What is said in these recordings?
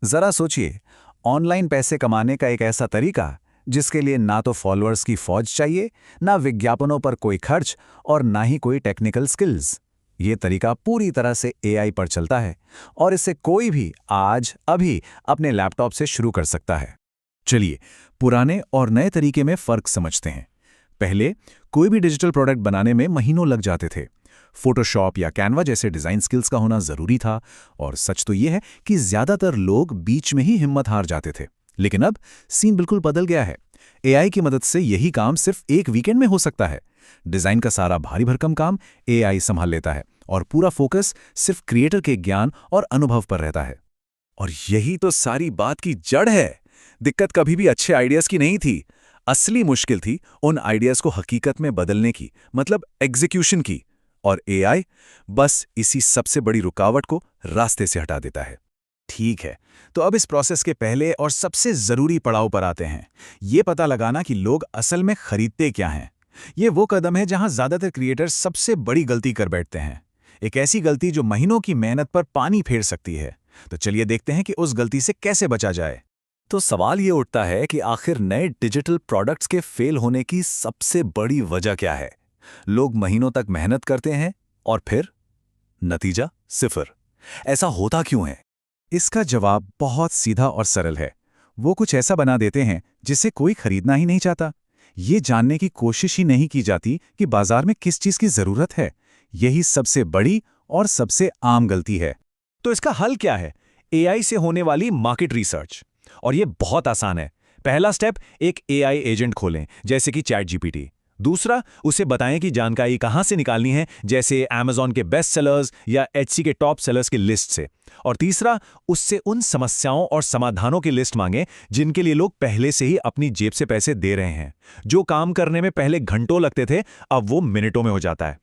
जरा सोचिए, ऑनलाइन पैसे कमाने का एक ऐसा तरीका जिसके लिए ना तो फॉलोअर्स की फौज चाहिए, ना विज्ञापनों पर कोई खर्च और ना ही कोई टेक्निकल स्किल्स। ये तरीका पूरी तरह से एआई पर चलता है और इसे कोई भी आज अभी अपने लैपटॉप से शुरू कर सकता है। चलिए, पुराने और नए तरीके में फर्क समझते हैं। पहले कोई भी डिजिटल प्रोडक्ट बनाने में महीनों लग जाते थे। फोटोशॉप या कैनवा जैसे डिजाइन स्किल्स का होना जरूरी था, और सच तो यह है कि ज्यादातर लोग बीच में ही हिम्मत हार जाते थे। लेकिन अब सीन बिल्कुल बदल गया है। एआई की मदद से यही काम सिर्फ एक वीकेंड में हो सकता है। डिजाइन का सारा भारी भरकम काम एआई संभाल लेता है और पूरा फोकस सिर्फ क्रिएटर के ज्ञान और अनुभव पर रहता है। और यही तो सारी बात की जड़ है। दिक्कत कभी भी अच्छे आइडियाज की नहीं थी। असली मुश्किल थी उन आइडियाज को हकीकत में बदलने की, मतलब एग्जीक्यूशन की। और एआई बस इसी सबसे बड़ी रुकावट को रास्ते से हटा देता है। ठीक है, तो अब इस प्रोसेस के पहले और सबसे जरूरी पड़ाव पर आते हैं। ये पता लगाना कि लोग असल में खरीदते क्या हैं। ये वो कदम है जहां ज्यादातर क्रिएटर्स सबसे बड़ी गलती कर बैठते हैं। एक ऐसी गलती जो महीनों की मेहनत पर पानी फेर सकती है। तो चलिए देखते हैं कि उस गलती से कैसे बचा जाए। तो सवाल ये उठता है कि आखिर नए डिजिटल प्रोडक्ट्स के फेल होने की सबसे बड़ी वजह क्या है। लोग महीनों तक मेहनत करते हैं और फिर नतीजा सिफर। ऐसा होता क्यों है? इसका जवाब बहुत सीधा और सरल है। वो कुछ ऐसा बना देते हैं जिसे कोई खरीदना ही नहीं चाहता। ये जानने की कोशिश ही नहीं की जाती कि बाजार में किस चीज की जरूरत है। यही सबसे बड़ी और सबसे आम गलती है। तो इसका हल क्या है? एआई से होने वाली मार्केट रिसर्च। और ये बहुत आसान है। पहला स्टेप, एक एआई एजेंट खोलें, जैसे कि चैट जीपीटी। दूसरा, उसे बताएं कि जानकारी कहां से निकालनी है, जैसे Amazon के बेस्ट सेलर्स या एचसी के टॉप सेलर्स की लिस्ट से। और तीसरा, उससे उन समस्याओं और समाधानों की लिस्ट मांगें जिनके लिए लोग पहले से ही अपनी जेब से पैसे दे रहे हैं। जो काम करने में पहले घंटों लगते थे, अब वो मिनटों में हो जाता है।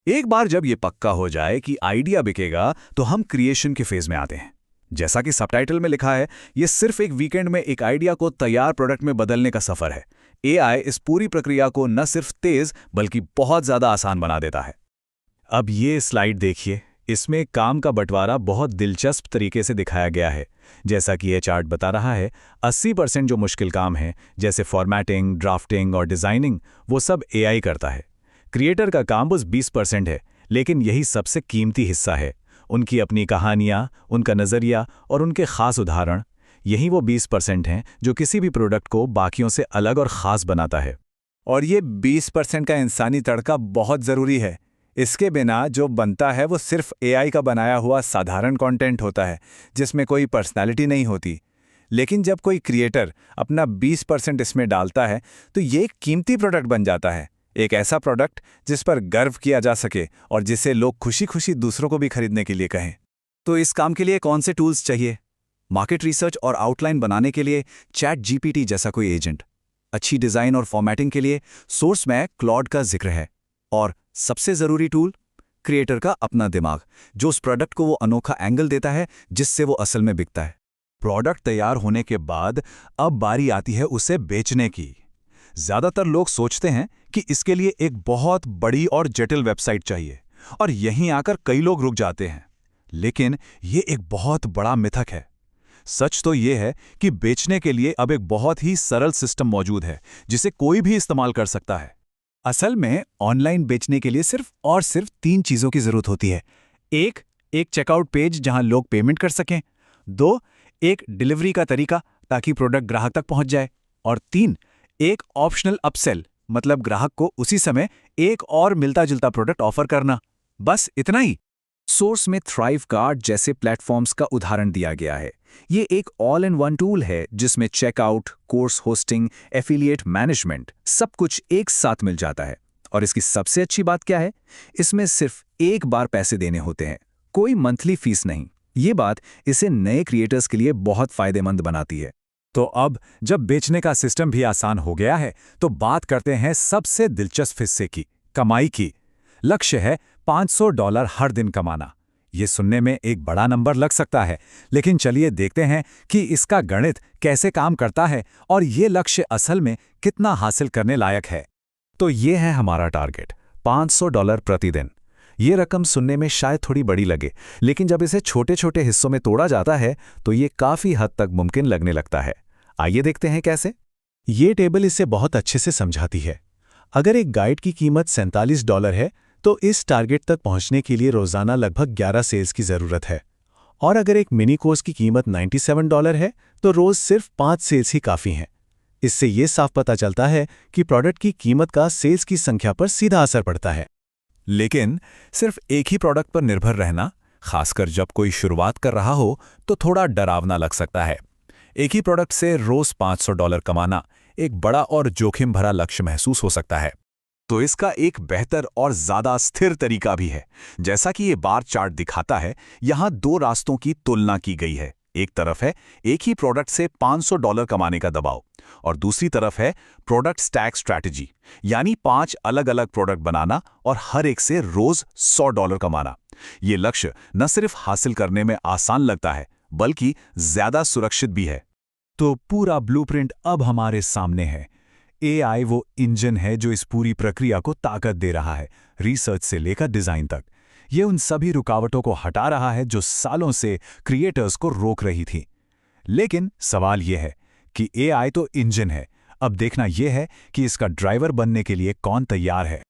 एक बार जब ये पक्का हो जाए कि आइडिया बिकेगा, तो हम क्रिएशन के फेज में आते हैं। जैसा कि सबटाइटल में लिखा है, ये सिर्फ एक वीकेंड में एक आइडिया को तैयार प्रोडक्ट में बदलने का सफर है। एआई इस पूरी प्रक्रिया को न सिर्फ तेज बल्कि बहुत ज्यादा आसान बना देता है। अब ये स्लाइड देखिए, इसमें काम का बंटवारा बहुत दिलचस्प तरीके से दिखाया गया है। जैसा कि ये चार्ट बता रहा है, 80% जो मुश्किल काम है, जैसे फॉर्मेटिंग, ड्राफ्टिंग और डिजाइनिंग, वो सब एआई करता है। क्रिएटर का काम बस 20% है, लेकिन यही सबसे कीमती हिस्सा है। उनकी अपनी कहानियाँ, उनका नज़रिया और उनके खास उदाहरण, यही वो 20% हैं जो किसी भी प्रोडक्ट को बाकियों से अलग और ख़ास बनाता है। और ये 20% का इंसानी तड़का बहुत ज़रूरी है। इसके बिना जो बनता है वो सिर्फ एआई का बनाया हुआ साधारण कंटेंट होता है, जिसमें कोई पर्सनैलिटी नहीं होती। लेकिन जब कोई क्रिएटर अपना 20% इसमें डालता है, तो ये एक कीमती प्रोडक्ट बन जाता है। एक ऐसा प्रोडक्ट जिस पर गर्व किया जा सके और जिसे लोग खुशी खुशी दूसरों को भी खरीदने के लिए कहें। तो इस काम के लिए कौन से टूल्स चाहिए? मार्केट रिसर्च और आउटलाइन बनाने के लिए चैट जीपीटी जैसा कोई एजेंट। अच्छी डिज़ाइन और फॉर्मेटिंग के लिए सोर्स में क्लॉड का जिक्र है। और सबसे ज़रूरी टूल, क्रिएटर का अपना दिमाग, जो उस प्रोडक्ट को वो अनोखा एंगल देता है जिससे वो असल में बिकता है। प्रोडक्ट तैयार होने के बाद अब बारी आती है उसे बेचने की। ज़्यादातर लोग सोचते हैं कि इसके लिए एक बहुत बड़ी और जटिल वेबसाइट चाहिए, और यहीं आकर कई लोग रुक जाते हैं। लेकिन ये एक बहुत बड़ा मिथक है। सच तो ये है कि बेचने के लिए अब एक बहुत ही सरल सिस्टम मौजूद है जिसे कोई भी इस्तेमाल कर सकता है। असल में ऑनलाइन बेचने के लिए सिर्फ 3 चीज़ों की ज़रूरत होती है। एक चेकआउट पेज जहां लोग पेमेंट कर सकें। 2, एक डिलीवरी का तरीका ताकि प्रोडक्ट ग्राहक तक पहुंच जाए। और 3, एक ऑप्शनल अपसेल, मतलब ग्राहक को उसी समय एक और मिलता जुलता प्रोडक्ट ऑफर करना। बस इतना ही। सोर्स में थ्राइवकार्ट जैसे प्लेटफॉर्म्स का उदाहरण दिया गया है। ये एक ऑल इन वन टूल है जिसमें checkout, course hosting, affiliate management, सब कुछ एक साथ मिल जाता है। और इसकी सबसे अच्छी बात क्या है? इसमें सिर्फ एक बार पैसे देने होते हैं, कोई मंथली फीस नहीं। ये बात इसे नए क्रिएटर्स के लिए बहुत फायदेमंद बनाती है। तो अब जब बेचने का सिस्टम भी आसान हो गया है, तो बात करते हैं सबसे दिलचस्प हिस्से की, कमाई की। लक्ष्य है $500 हर दिन कमाना। ये सुनने में एक बड़ा नंबर लग सकता है, लेकिन चलिए देखते हैं कि इसका गणित कैसे काम करता है और ये लक्ष्य असल में कितना हासिल करने लायक है। तो ये है हमारा टारगेट, $500 प्रतिदिन। ये रकम सुनने में शायद थोड़ी बड़ी लगे, लेकिन जब इसे छोटे छोटे हिस्सों में तोड़ा जाता है तो ये काफ़ी हद तक मुमकिन लगने लगता है। आइए देखते हैं कैसे। ये टेबल इसे बहुत अच्छे से समझाती है। अगर एक गाइड की कीमत $47 है तो इस टारगेट तक पहुंचने के लिए रोज़ाना लगभग 11 सेल्स की ज़रूरत है। और अगर एक मिनी कोर्स की कीमत $97 है तो रोज़ सिर्फ 5 सेल्स ही काफ़ी हैं। इससे ये साफ पता चलता है कि प्रोडक्ट की कीमत का सेल्स की संख्या पर सीधा असर पड़ता है। लेकिन सिर्फ एक ही प्रोडक्ट पर निर्भर रहना, खासकर जब कोई शुरुआत कर रहा हो, तो थोड़ा डरावना लग सकता है। एक ही प्रोडक्ट से रोज $500 कमाना एक बड़ा और जोखिम भरा लक्ष्य महसूस हो सकता है। तो इसका एक बेहतर और ज्यादा स्थिर तरीका भी है। जैसा कि ये बार चार्ट दिखाता है, यहाँ दो रास्तों की तुलना की गई है। एक तरफ है एक ही प्रोडक्ट से $500 कमाने का दबाव, और दूसरी तरफ है प्रोडक्ट स्टैक स्ट्रैटेजी, यानी 5 अलग अलग प्रोडक्ट बनाना और हर एक से रोज $100 कमाना। ये लक्ष्य न सिर्फ हासिल करने में आसान लगता है, बल्कि ज्यादा सुरक्षित भी है। तो पूरा ब्लूप्रिंट अब हमारे सामने है। एआई वो इंजन है जो इस पूरी प्रक्रिया को ताकत दे रहा है, रिसर्च से लेकर डिजाइन तक। ये उन सभी रुकावटों को हटा रहा है जो सालों से क्रिएटर्स को रोक रही थी। लेकिन सवाल यह है कि एआई तो इंजन है, अब देखना यह है कि इसका ड्राइवर बनने के लिए कौन तैयार है।